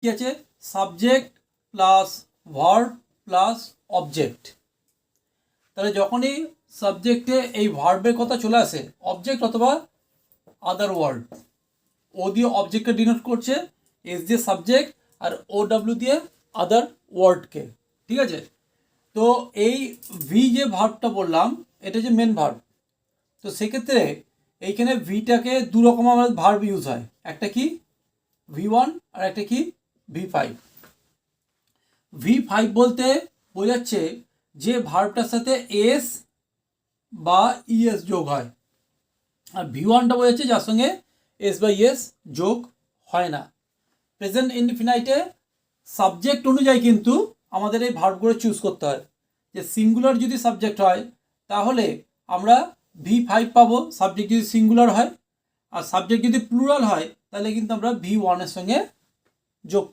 কি আছে subject plus verb plus object. তাহলে যখনই সাবজেক্টে এই ভার্বের কথা চলে আসে অবজেক্ট অথবা আদার ওয়ার্ড, ও দিয়ে অবজেক্টকে ডিনোট করছে, এস দিয়ে সাবজেক্ট আর ও ডাব্লিউ দিয়ে আদার ওয়ার্ডকে। ঠিক আছে, তো এই ভি যে ভার্বটা বললাম এটা যে মেন ভার্ব, তো সেক্ষেত্রে এইখানে ভিটাকে দু রকম আমাদের ভার্ব ইউজ হয়, একটা কি V1 আর একটা কি V5। V5 বলতে বোঝাচ্ছে যে ভার্বটার সাথে এস বা ইএস যোগ হয়, আর V1টা বোঝাচ্ছে যার সঙ্গে এস বা ইএস যোগ হয় না। প্রেজেন্ট ইনডিফিনাইটে সাবজেক্ট অনুযায়ী কিন্তু আমাদের এই ভার্বগুলো চুজ করতে হয়। যে সিঙ্গুলার যদি সাবজেক্ট হয় তাহলে আমরা V5 পাবো, সাবজেক্ট যদি সিঙ্গুলার হয়, আর সাবজেক্ট যদি প্লুরাল হয় তাহলে কিন্তু আমরা V1 এর সঙ্গে যোগ